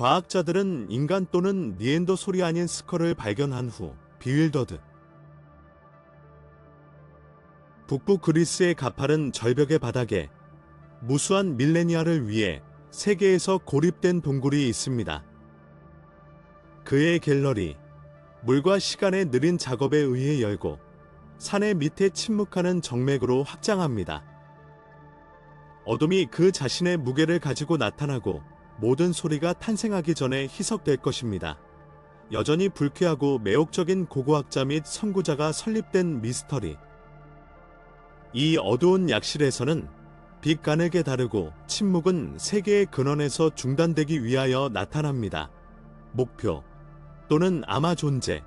과학자들은 인간 또는 니엔더솔이 아닌 스컬을 발견한 후 비윌더드 북부 그리스의 가파른 절벽의 바닥에 무수한 밀레니아를 위해 세계에서 고립된 동굴이 있습니다. 그의 갤러리, 물과 시간의 느린 작업에 의해 열고 산의 밑에 침묵하는 정맥으로 확장합니다. 어둠이 그 자신의 무게를 가지고 나타나고 모든 소리가 탄생하기 전에 희석될 것입니다. 여전히 불쾌하고 매혹적인 고고학자 및 선구자가 설립된 미스터리. 이 어두운 약실에서는 빛 가늘게 다르고 침묵은 세계의 근원에서 중단되기 위하여 나타납니다. 목표 또는 아마 존재.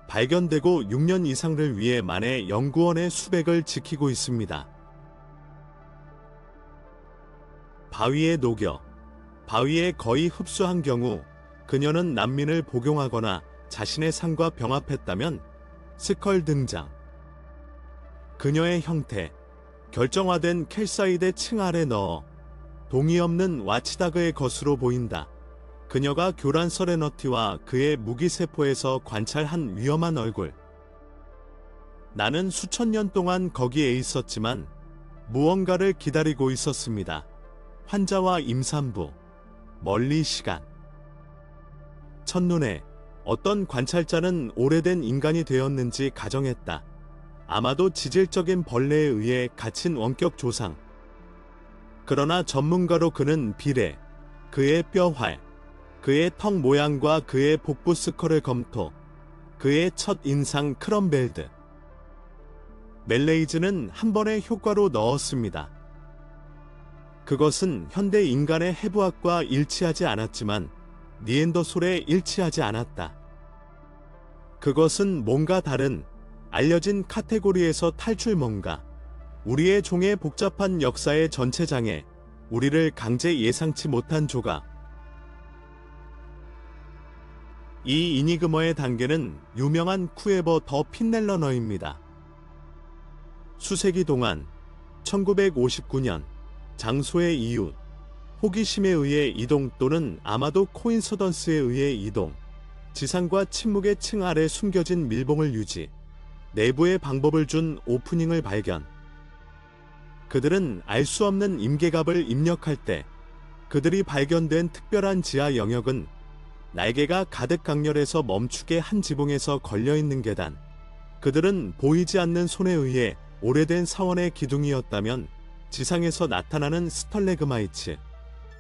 발견되고 6년 이상을 위해 만의 연구원의 수백을 지키고 있습니다. 바위에 녹여 바위에 거의 흡수한 경우 그녀는 난민을 복용하거나 자신의 삶과 병합했다면 스컬 등장. 그녀의 형태, 결정화된 켈사이드 층 아래 넣어 동의 없는 와치다그의 것으로 보인다. 그녀가 교란 서레너티와 그의 무기세포에서 관찰한 위험한 얼굴. 나는 수천 년 동안 거기에 있었지만 무언가를 기다리고 있었습니다. 환자와 임산부, 멀리 시간. 첫눈에 어떤 관찰자는 오래된 인간이 되었는지 가정했다. 아마도 지질적인 벌레에 의해 갇힌 원격 조상. 그러나 전문가로 그는 비례, 그의 뼈활, 그의 턱 모양과 그의 복부 스컬을 검토, 그의 첫 인상 크럼벨드. 멜레이즈는 한 번의 효과로 넣었습니다. 그것은 현대 인간의 해부학과 일치하지 않았지만 니엔더솔에 일치하지 않았다. 그것은 뭔가 다른, 알려진 카테고리에서 탈출 뭔가. 우리의 종의 복잡한 역사의 전체 장애, 우리를 강제 예상치 못한 조각. 이 이니그머의 단계는 유명한 쿠에버 더 핀넬러너입니다. 수세기 동안 1959년 장소의 이웃, 호기심에 의해 이동 또는 아마도 코인서던스에 의해 이동, 지상과 침묵의 층 아래 숨겨진 밀봉을 유지, 내부의 방법을 준 오프닝을 발견. 그들은 알 수 없는 임계갑을 입력할 때 그들이 발견된 특별한 지하 영역은 날개가 가득 강렬해서 멈추게 한 지붕에서 걸려있는 계단. 그들은 보이지 않는 손에 의해 오래된 사원의 기둥이었다면 지상에서 나타나는 스털레그마이츠,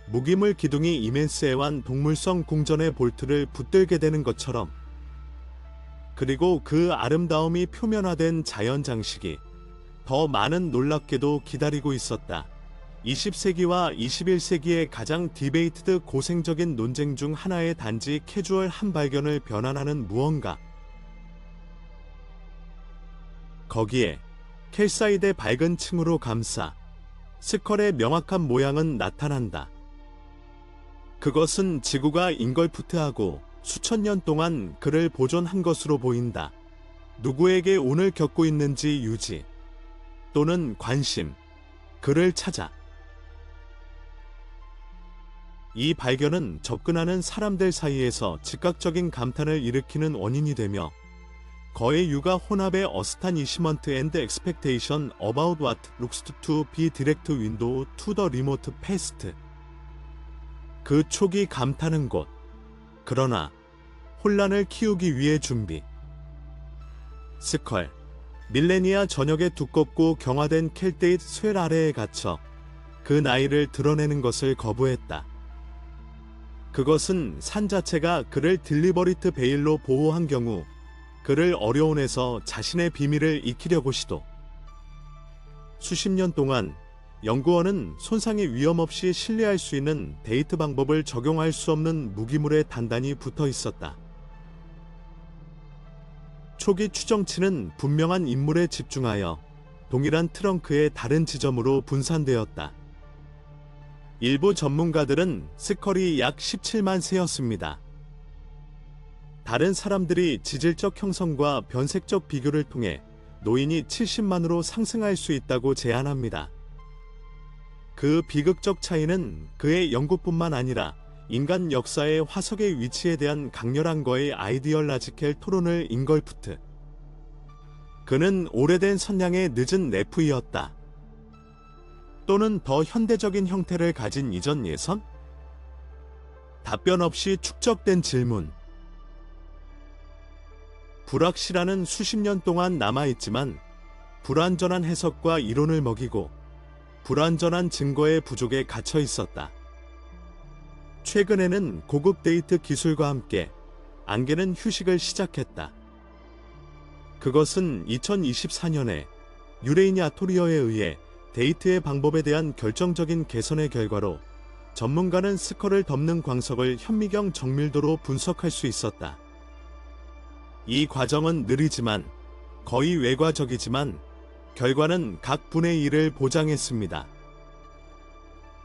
무기물 기둥이 이멘스 애완 동물성 궁전의 볼트를 붙들게 되는 것처럼. 그리고 그 아름다움이 표면화된 자연 장식이 더 많은 놀랍게도 기다리고 있었다. 20세기와 21세기의 가장 디베이트드 고생적인 논쟁 중 하나의 단지 캐주얼 한 발견을 변환하는 무언가. 거기에 켈사이드의 밝은 층으로 감싸 스컬의 명확한 모양은 나타난다. 그것은 지구가 인걸프트하고 수천 년 동안 그를 보존한 것으로 보인다. 누구에게 오늘 겪고 있는지 유지 또는 관심, 그를 찾아. 이 발견은 접근하는 사람들 사이에서 즉각적인 감탄을 일으키는 원인이 되며 거의 육아 혼합의 어스타니시먼트 앤드 엑스펙테이션 어바웃 what looks to be direct window to the remote past. 그 촉이 감타는 곳. 그러나 혼란을 키우기 위해 준비. 스컬, 밀레니아 전역의 두껍고 경화된 켈테이트 쇠 아래에 갇혀 그 나이를 드러내는 것을 거부했다. 그것은 산 자체가 그를 딜리버리트 베일로 보호한 경우 그를 어려운에서 자신의 비밀을 익히려고 시도. 수십 년 동안 연구원은 손상의 위험 없이 신뢰할 수 있는 데이트 방법을 적용할 수 없는 무기물에 단단히 붙어 있었다. 초기 추정치는 분명한 인물에 집중하여 동일한 트렁크의 다른 지점으로 분산되었다. 일부 전문가들은 스컬이 약 17만 세였습니다. 다른 사람들이 지질적 형성과 변색적 비교를 통해 노인이 70만으로 상승할 수 있다고 제안합니다. 그 비극적 차이는 그의 연구뿐만 아니라 인간 역사의 화석의 위치에 대한 강렬한 거의 아이디얼라지켈 토론을 잉걸프트. 그는 오래된 선량의 늦은 내프이었다. 또는 더 현대적인 형태를 가진 이전 예선? 답변 없이 축적된 질문. 불확실한은 수십 년 동안 남아있지만 불완전한 해석과 이론을 먹이고 불완전한 증거의 부족에 갇혀 있었다. 최근에는 고급 데이트 기술과 함께 안개는 휴식을 시작했다. 그것은 2024년에 유레이냐 토리어에 의해 데이트의 방법에 대한 결정적인 개선의 결과로 전문가는 스컬을 덮는 광석을 현미경 정밀도로 분석할 수 있었다. 이 과정은 느리지만 거의 외과적이지만 결과는 각 분의 1을 보장했습니다.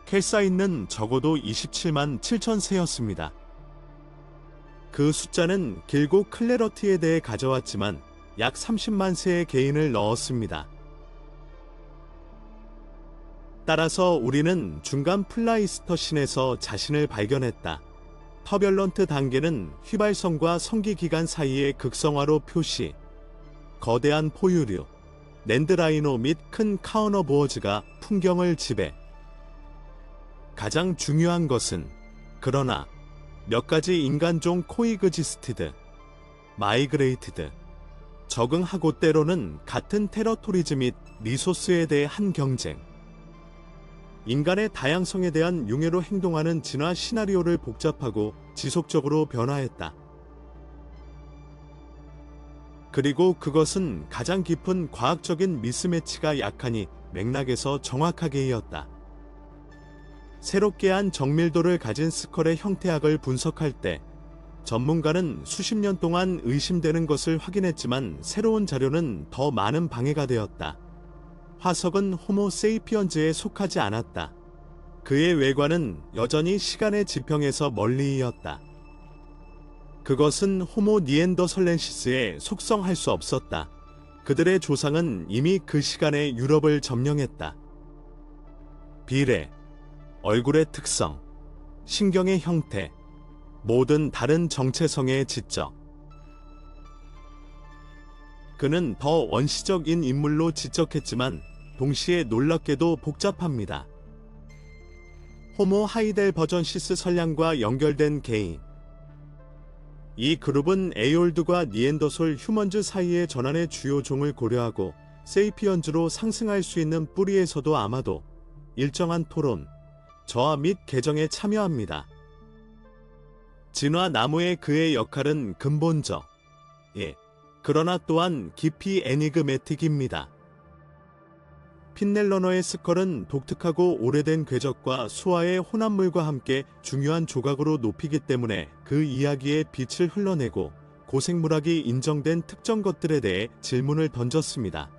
켈사인은 적어도 27만 7천 세였습니다. 그 숫자는 길고 클래러티에 대해 가져왔지만 약 30만 세의 개인을 넣었습니다. 따라서 우리는 중간 플라이스터신에서 자신을 발견했다. 터뷸런트 단계는 휘발성과 성기기간 사이의 극성화로 표시, 거대한 포유류, 랜드라이노 및 큰 카우너보어즈가 풍경을 지배. 가장 중요한 것은 그러나 몇 가지 인간종 코이그지스티드, 마이그레이티드, 적응하고 때로는 같은 테러토리즈 및 리소스에 대한 경쟁. 인간의 다양성에 대한 융해로 행동하는 진화 시나리오를 복잡하고 지속적으로 변화했다. 그리고 그것은 가장 깊은 과학적인 미스매치가 약하니 맥락에서 정확하게 이었다. 새롭게 한 정밀도를 가진 스컬의 형태학을 분석할 때 전문가는 수십 년 동안 의심되는 것을 확인했지만 새로운 자료는 더 많은 방해가 되었다. 화석은 호모 세이피언즈에 속하지 않았다. 그의 외관은 여전히 시간의 지평에서 멀리이었다. 그것은 호모 니엔더설렌시스에 속성할 수 없었다. 그들의 조상은 이미 그 시간에 유럽을 점령했다. 비례, 얼굴의 특성, 신경의 형태, 모든 다른 정체성의 지적. 그는 더 원시적인 인물로 지적했지만 동시에 놀랍게도 복잡합니다. 호모 하이델버전시스 선량과 연결된 개인. 이 그룹은 에올드과 니엔더솔 휴먼즈 사이의 전환의 주요 종을 고려하고 세이피언즈로 상승할 수 있는 뿌리에서도 아마도 일정한 토론, 저하 및 개정에 참여합니다. 진화 나무의 그의 역할은 근본적, 그러나 또한 깊이 애니그매틱입니다. 핀넬러너의 스컬은 독특하고 오래된 궤적과 수화의 혼합물과 함께 중요한 조각으로 높이기 때문에 그 이야기에 빛을 흘러내고 고생물학이 인정된 특정 것들에 대해 질문을 던졌습니다.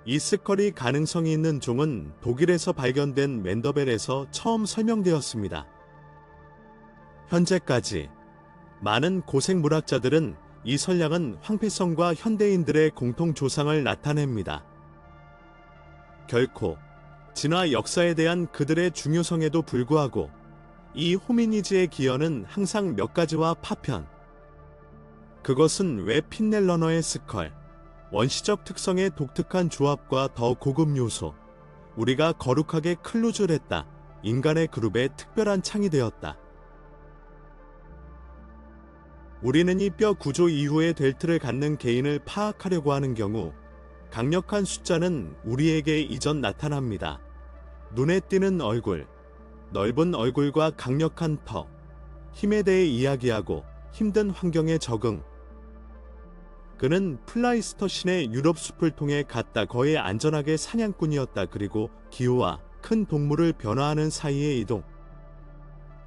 이 스컬이 가능성이 있는 종은 독일에서 발견된 맨더벨에서 처음 설명되었습니다. 현재까지 많은 고생물학자들은 이 선량은 황폐성과 현대인들의 공통 조상을 나타냅니다. 결코 진화 역사에 대한 그들의 중요성에도 불구하고 이 호미니즈의 기여는 항상 몇 가지와 파편. 그것은 왜 핀넬러너의 스컬, 원시적 특성의 독특한 조합과 더 고급 요소, 우리가 거룩하게 클로즈했다, 인간의 그룹의 특별한 창이 되었다. 우리는 이 뼈 구조 이후의 델트를 갖는 개인을 파악하려고 하는 경우 강력한 숫자는 우리에게 이전 나타납니다. 눈에 띄는 얼굴, 넓은 얼굴과 강력한 턱, 힘에 대해 이야기하고 힘든 환경에 적응. 그는 플라이스터신의 유럽 숲을 통해 갔다 거의 안전하게 사냥꾼이었다. 그리고 기후와 큰 동물을 변화하는 사이의 이동.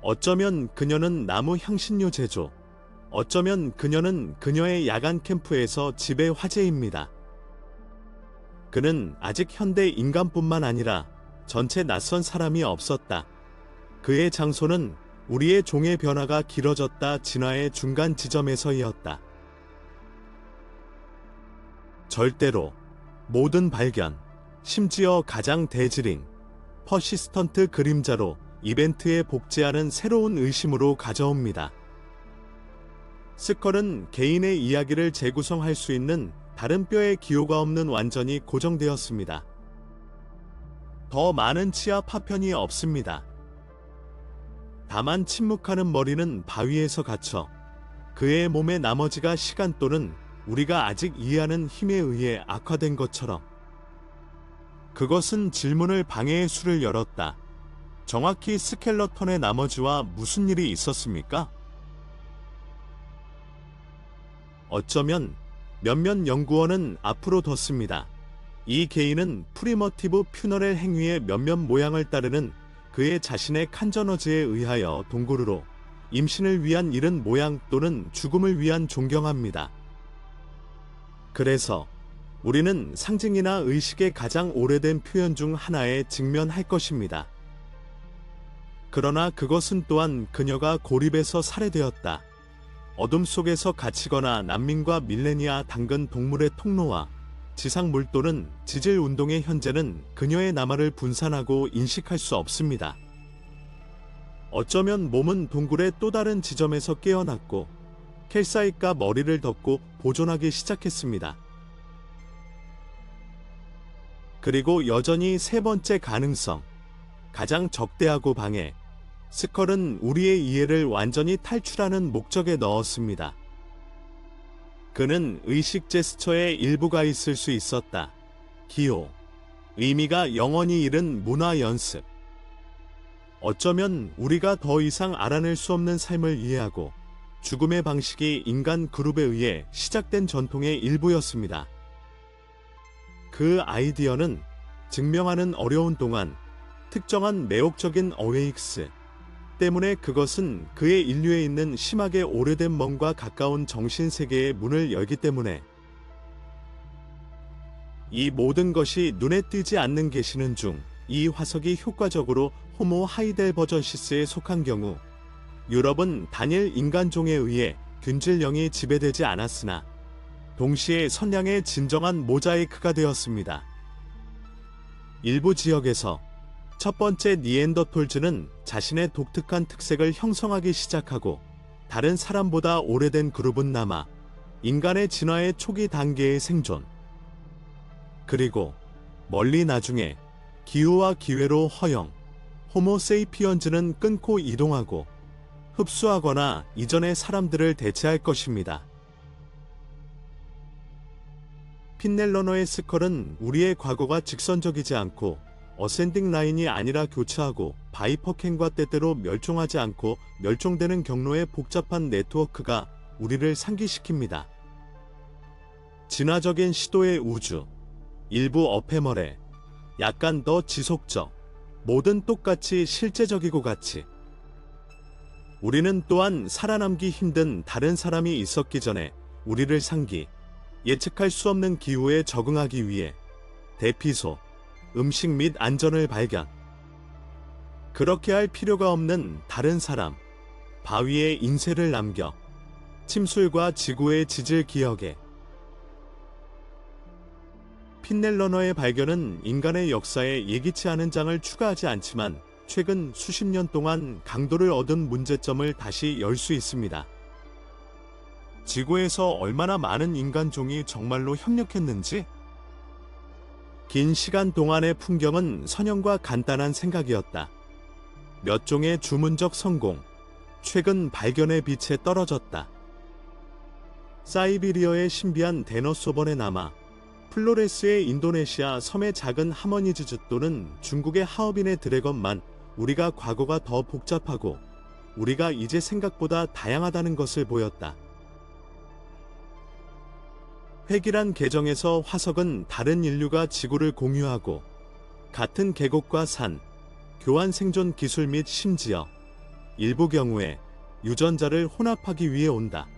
어쩌면 그녀는 나무 향신료 제조, 어쩌면 그녀는 그녀의 야간 캠프에서 집의 화제입니다. 그는 아직 현대 인간뿐만 아니라 전체 낯선 사람이 없었다. 그의 장소는 우리의 종의 변화가 길어졌다 진화의 중간 지점에서이었다. 절대로 모든 발견, 심지어 가장 대지링, 퍼시스턴트 그림자로 이벤트에 복제하는 새로운 의심으로 가져옵니다. 스컬은 개인의 이야기를 재구성할 수 있는 다른 뼈의 기호가 없는 완전히 고정되었습니다. 더 많은 치아 파편이 없습니다. 다만 침묵하는 머리는 바위에서 갇혀 그의 몸의 나머지가 시간 또는 우리가 아직 이해하는 힘에 의해 악화된 것처럼. 그것은 질문을 방해의 수를 열었다. 정확히 스켈러턴의 나머지와 무슨 일이 있었습니까? 어쩌면 몇몇 연구원은 앞으로 뒀습니다. 이 개인은 프리머티브 퓨너렐 행위의 몇몇 모양을 따르는 그의 자신의 칸저너즈에 의하여 동굴으로 임신을 위한 이른 모양 또는 죽음을 위한 존경합니다. 그래서 우리는 상징이나 의식의 가장 오래된 표현 중 하나에 직면할 것입니다. 그러나 그것은 또한 그녀가 고립에서 살해되었다. 어둠 속에서 갇히거나 난민과 밀레니아 당근 동물의 통로와 지상물 또는 지질 운동의 현재는 그녀의 남아를 분산하고 인식할 수 없습니다. 어쩌면 몸은 동굴의 또 다른 지점에서 깨어났고 켈사이가 머리를 덮고 보존하기 시작했습니다. 그리고 여전히 세 번째 가능성, 가장 적대하고 방해, 스컬은 우리의 이해를 완전히 탈출하는 목적에 넣었습니다. 그는 의식 제스처의 일부가 있을 수 있었다. 기호, 의미가 영원히 잃은 문화 연습. 어쩌면 우리가 더 이상 알아낼 수 없는 삶을 이해하고 죽음의 방식이 인간 그룹에 의해 시작된 전통의 일부였습니다. 그 아이디어는 증명하는 어려운 동안 특정한 매혹적인 어웨익스 때문에 그것은 그의 인류에 있는 심하게 오래된 멍과 가까운 정신세계의 문을 열기 때문에 이 모든 것이 눈에 띄지 않는 계시는 중 이 화석이 효과적으로 호모 하이델버전시스에 속한 경우 유럽은 단일 인간종에 의해 균질령이 지배되지 않았으나 동시에 선량의 진정한 모자이크가 되었습니다. 일부 지역에서 첫 번째 니엔더톨즈는 자신의 독특한 특색을 형성하기 시작하고 다른 사람보다 오래된 그룹은 남아 인간의 진화의 초기 단계의 생존. 그리고 멀리 나중에 기후와 기회로 허용, 호모세이피언즈는 끊고 이동하고 흡수하거나 이전의 사람들을 대체할 것입니다. 핀넬러너의 스컬은 우리의 과거가 직선적이지 않고 어센딩 라인이 아니라 교차하고 바이퍼켄과 때때로 멸종하지 않고 멸종되는 경로의 복잡한 네트워크가 우리를 상기시킵니다. 진화적인 시도의 우주, 일부 어페머레, 약간 더 지속적, 모든 똑같이 실제적이고 같이. 우리는 또한 살아남기 힘든 다른 사람이 있었기 전에 우리를 상기, 예측할 수 없는 기후에 적응하기 위해 대피소, 음식 및 안전을 발견. 그렇게 할 필요가 없는 다른 사람, 바위에 인쇄를 남겨 침술과 지구의 지질 기억에. 핀넬러너의 발견은 인간의 역사에 예기치 않은 장을 추가하지 않지만 최근 수십 년 동안 강도를 얻은 문제점을 다시 열 수 있습니다. 지구에서 얼마나 많은 인간종이 정말로 협력했는지? 긴 시간 동안의 풍경은 선형과 간단한 생각이었다. 몇 종의 주문적 성공, 최근 발견의 빛에 떨어졌다. 사이비리어의 신비한 데너소번에 남아 플로레스의 인도네시아 섬의 작은 하머니즈즈 또는 중국의 하얼빈의 드래건만 우리가 과거가 더 복잡하고 우리가 이제 생각보다 다양하다는 것을 보였다. 획일한 계정에서 화석은 다른 인류가 지구를 공유하고 같은 계곡과 산, 교환 생존 기술 및 심지어 일부 경우에 유전자를 혼합하기 위해 온다.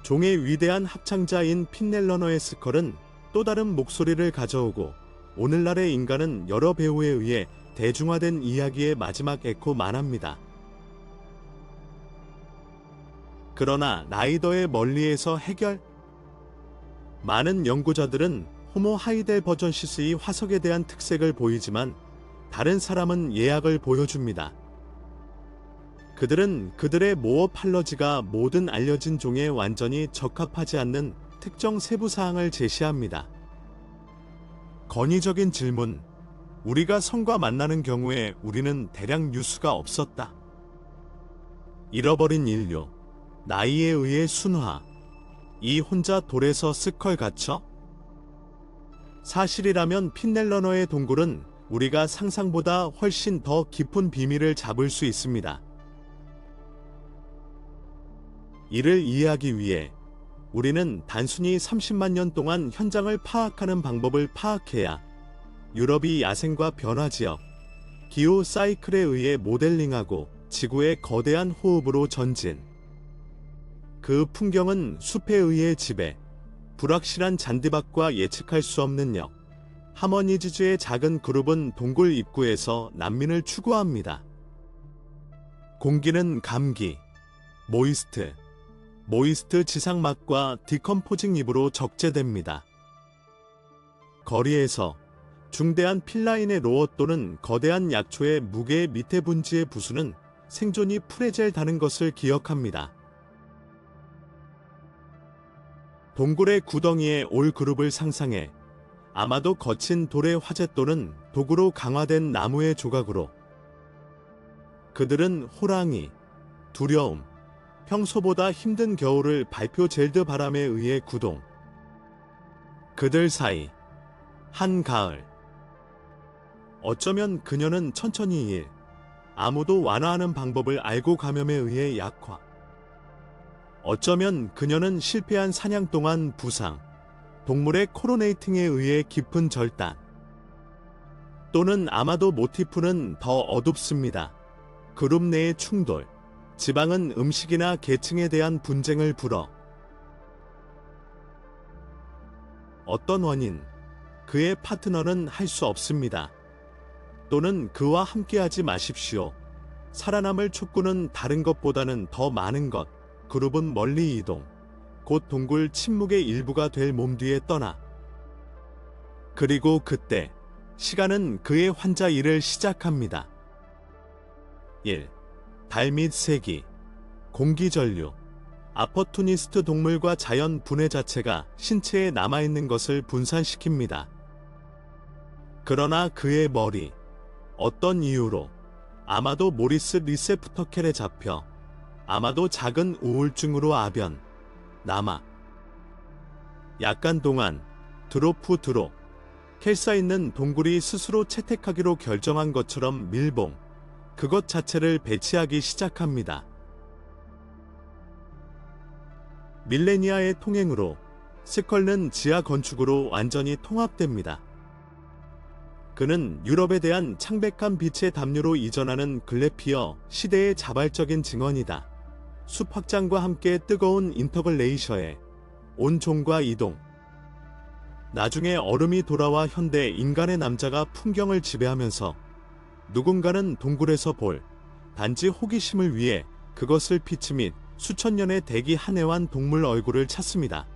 종의 위대한 합창자인 핀넬러너의 스컬은 또 다른 목소리를 가져오고 오늘날의 인간은 여러 배우에 의해 대중화된 이야기의 마지막 에코 만합니다. 그러나 라이더의 멀리에서 해결? 많은 연구자들은 호모 하이델버전시스의 화석에 대한 특색을 보이지만 다른 사람은 예약을 보여줍니다. 그들은 그들의 모어팔러지가 모든 알려진 종에 완전히 적합하지 않는 특정 세부 사항을 제시합니다. 건의적인 질문. 우리가 성과 만나는 경우에 우리는 대량 뉴스가 없었다. 잃어버린 인류. 나이에 의해 순화. 이 혼자 돌에서 스컬 갇혀? 사실이라면 핀넬러너의 동굴은 우리가 상상보다 훨씬 더 깊은 비밀을 잡을 수 있습니다. 이를 이해하기 위해 우리는 단순히 30만 년 동안 현장을 파악하는 방법을 파악해야 유럽이 야생과 변화 지역, 기후 사이클에 의해 모델링하고 지구의 거대한 호흡으로 전진. 그 풍경은 숲에 의해 지배, 불확실한 잔디밭과 예측할 수 없는 역. 하머니즈주의 작은 그룹은 동굴 입구에서 난민을 추구합니다. 공기는 감기, 모이스트 지상막과 디컴포징 잎으로 적재됩니다. 거리에서 중대한 필라인의 로어 또는 거대한 약초의 무게의 밑에 분지의 부수는 생존이 프레젤다는 것을 기억합니다. 동굴의 구덩이에 올 그룹을 상상해 아마도 거친 돌의 화재 또는 도구로 강화된 나무의 조각으로. 그들은 호랑이, 두려움, 평소보다 힘든 겨울을 발표 젤드 바람에 의해 구동. 그들 사이 한 가을. 어쩌면 그녀는 천천히 일. 아무도 완화하는 방법을 알고 감염에 의해 약화. 어쩌면 그녀는 실패한 사냥 동안 부상, 동물의 코로네이팅에 의해 깊은 절단. 또는 아마도 모티프는 더 어둡습니다. 그룹 내의 충돌, 지방은 음식이나 계층에 대한 분쟁을 불어. 어떤 원인, 그의 파트너는 할 수 없습니다. 또는 그와 함께하지 마십시오. 살아남을 촉구는 다른 것보다는 더 많은 것. 그룹은 멀리 이동. 곧 동굴 침묵의 일부가 될 몸 뒤에 떠나. 그리고 그때 시간은 그의 환자 일을 시작합니다. 1. 달 및 세기. 공기전류. 아퍼투니스트 동물과 자연 분해 자체가 신체에 남아있는 것을 분산시킵니다. 그러나 그의 머리. 어떤 이유로 아마도 모리스 리세프터켈에 잡혀 아마도 작은 우울증으로 아변 남아. 약간 동안 드롭 후 드롭 캘사 있는 동굴이 스스로 채택하기로 결정한 것처럼 밀봉 그것 자체를 배치하기 시작합니다. 밀레니아의 통행으로 스컬는 지하 건축으로 완전히 통합됩니다. 그는 유럽에 대한 창백한 빛의 담요로 이전하는 글래피어 시대의 자발적인 증언이다. 숲 확장과 함께 뜨거운 인터글레이셔에 온 종과 이동. 나중에 얼음이 돌아와 현대 인간의 남자가 풍경을 지배하면서 누군가는 동굴에서 볼 단지 호기심을 위해 그것을 피치 및 수천 년의 대기 한해완 동물 얼굴을 찾습니다.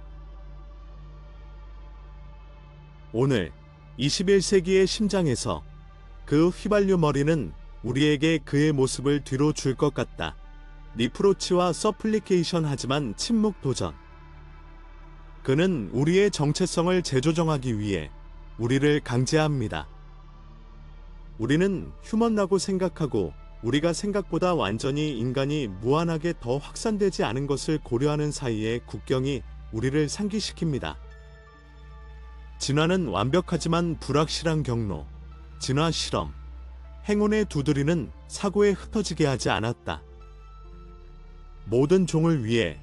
오늘 21세기의 심장에서 그 휘발유 머리는 우리에게 그의 모습을 뒤로 줄 것 같다. 리프로치와 서플리케이션 하지만 침묵 도전. 그는 우리의 정체성을 재조정하기 위해 우리를 강제합니다. 우리는 휴먼라고 생각하고 우리가 생각보다 완전히 인간이 무한하게 더 확산되지 않은 것을 고려하는 사이에 국경이 우리를 상기시킵니다. 진화는 완벽하지만 불확실한 경로, 진화 실험, 행운의 두드리는 사고에 흩어지게 하지 않았다. 모든 종을 위해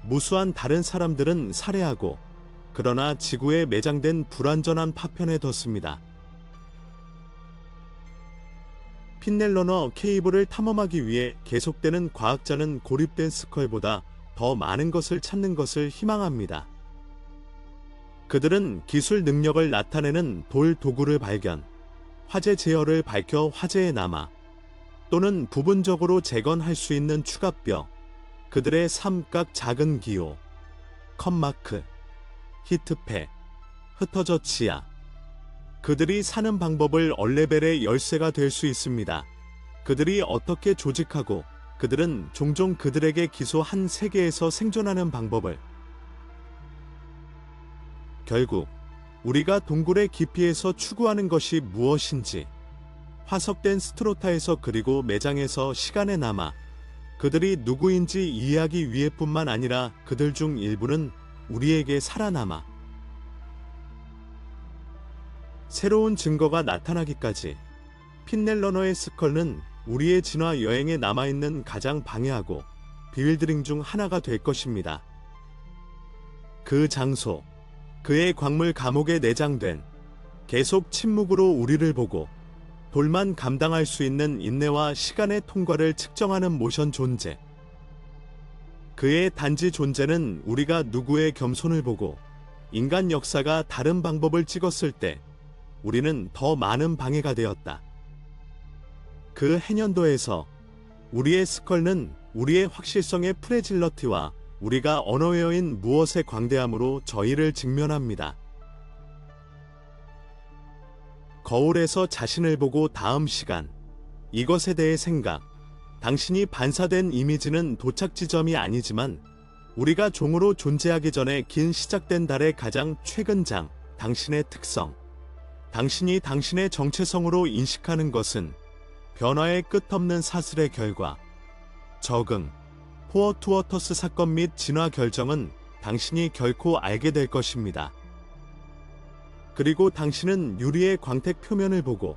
무수한 다른 사람들은 살해하고 그러나 지구에 매장된 불완전한 파편에 뒀습니다. 핀넬러너 케이블을 탐험하기 위해 계속되는 과학자는 고립된 스컬보다 더 많은 것을 찾는 것을 희망합니다. 그들은 기술 능력을 나타내는 돌 도구를 발견, 화재 제어를 밝혀 화재에 남아 또는 부분적으로 재건할 수 있는 추가뼈, 그들의 삼각 작은 기호, 컷마크, 히트팩, 흩어져 치아, 그들이 사는 방법을 얼레벨의 열쇠가 될 수 있습니다. 그들이 어떻게 조직하고 그들은 종종 그들에게 기소한 세계에서 생존하는 방법을. 결국 우리가 동굴의 깊이에서 추구하는 것이 무엇인지, 화석된 스트로타에서 그리고 매장에서 시간에 남아 그들이 누구인지 이해하기 위해뿐만 아니라 그들 중 일부는 우리에게 살아남아 새로운 증거가 나타나기까지 핀넬러너의 스컬은 우리의 진화 여행에 남아있는 가장 방해하고 비밀드링 중 하나가 될 것입니다. 그 장소, 그의 광물 감옥에 내장된, 계속 침묵으로 우리를 보고 돌만 감당할 수 있는 인내와 시간의 통과를 측정하는 모션 존재. 그의 단지 존재는 우리가 누구의 겸손을 보고 인간 역사가 다른 방법을 찍었을 때 우리는 더 많은 방해가 되었다. 그 해년도에서 우리의 스컬은 우리의 확실성의 프레질러티와 우리가 언어웨어인 무엇의 광대함으로 저희를 직면합니다. 거울에서 자신을 보고 다음 시간, 이것에 대해 생각, 당신이 반사된 이미지는 도착 지점이 아니지만 우리가 종으로 존재하기 전에 긴 시작된 달의 가장 최근 장, 당신의 특성. 당신이 당신의 정체성으로 인식하는 것은 변화의 끝없는 사슬의 결과. 적응, 포어투어터스 사건 및 진화 결정은 당신이 결코 알게 될 것입니다. 그리고 당신은 유리의 광택 표면을 보고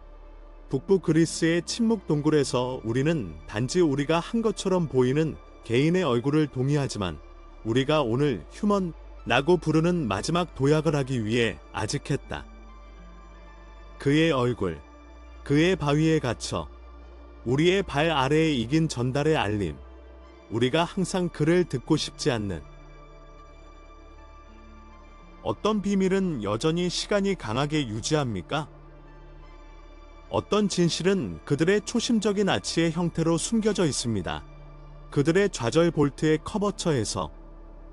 북부 그리스의 침묵 동굴에서 우리는 단지 우리가 한 것처럼 보이는 개인의 얼굴을 동의하지만 우리가 오늘 휴먼라고 부르는 마지막 도약을 하기 위해 아직했다. 그의 얼굴, 그의 바위에 갇혀 우리의 발 아래에 이긴 전달의 알림, 우리가 항상 그를 듣고 싶지 않는 어떤 비밀은 여전히 시간이 강하게 유지합니까? 어떤 진실은 그들의 초심적인 아치의 형태로 숨겨져 있습니다. 그들의 좌절 볼트의 커버처에서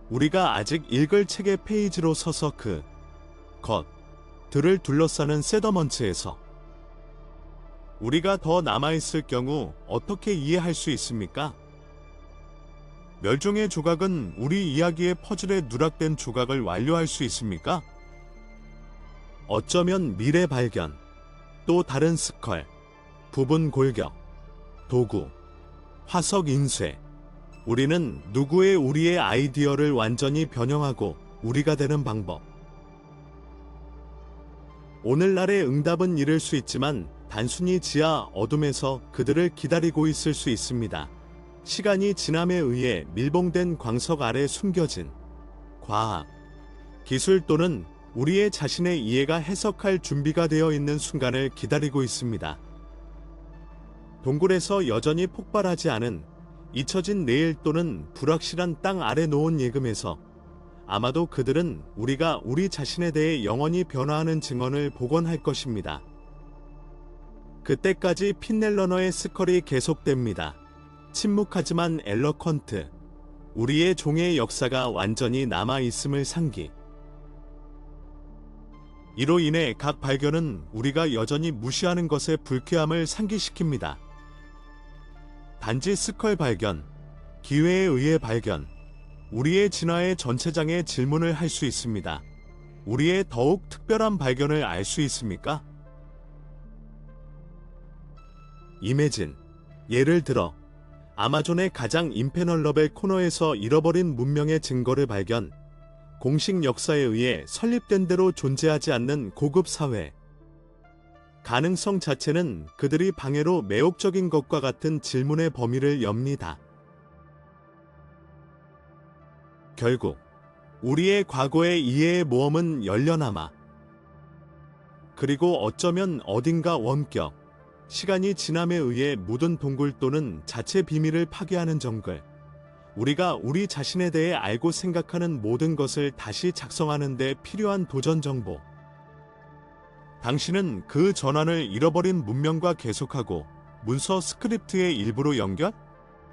우리가 아직 읽을 책의 페이지로 서서 그 것들을 둘러싸는 세더먼츠에서 우리가 더 남아있을 경우 어떻게 이해할 수 있습니까? 멸종의 조각은 우리 이야기의 퍼즐에 누락된 조각을 완료할 수 있습니까? 어쩌면 미래 발견, 또 다른 스컬, 부분 골격, 도구, 화석 인쇄. 우리는 누구의 우리의 아이디어를 완전히 변형하고 우리가 되는 방법. 오늘날의 응답은 이를 수 있지만 단순히 지하 어둠에서 그들을 기다리고 있을 수 있습니다. 시간이 지남에 의해 밀봉된 광석 아래 숨겨진 과학, 기술 또는 우리의 자신의 이해가 해석할 준비가 되어 있는 순간을 기다리고 있습니다. 동굴에서 여전히 폭발하지 않은 잊혀진 내일 또는 불확실한 땅 아래 놓은 예금에서 아마도 그들은 우리가 우리 자신에 대해 영원히 변화하는 증언을 복원할 것입니다. 그때까지 핀넬러너의 스컬이 계속됩니다. 침묵하지만 엘러컨트, 우리의 종의 역사가 완전히 남아있음을 상기. 이로 인해 각 발견은 우리가 여전히 무시하는 것의 불쾌함을 상기시킵니다. 단지 스컬 발견, 기회에 의해 발견, 우리의 진화의 전체장에 질문을 할 수 있습니다. 우리의 더욱 특별한 발견을 알 수 있습니까? 이매진, 예를 들어 아마존의 가장 임페널러벨 코너에서 잃어버린 문명의 증거를 발견, 공식 역사에 의해 설립된 대로 존재하지 않는 고급 사회. 가능성 자체는 그들이 방해로 매혹적인 것과 같은 질문의 범위를 엽니다. 결국 우리의 과거의 이해의 모험은 열려남아 그리고 어쩌면 어딘가 원격, 시간이 지남에 의해 묻은 동굴 또는 자체 비밀을 파괴하는 정글, 우리가 우리 자신에 대해 알고 생각하는 모든 것을 다시 작성하는 데 필요한 도전 정보. 당신은 그 전환을 잃어버린 문명과 계속하고 문서 스크립트의 일부로 연결?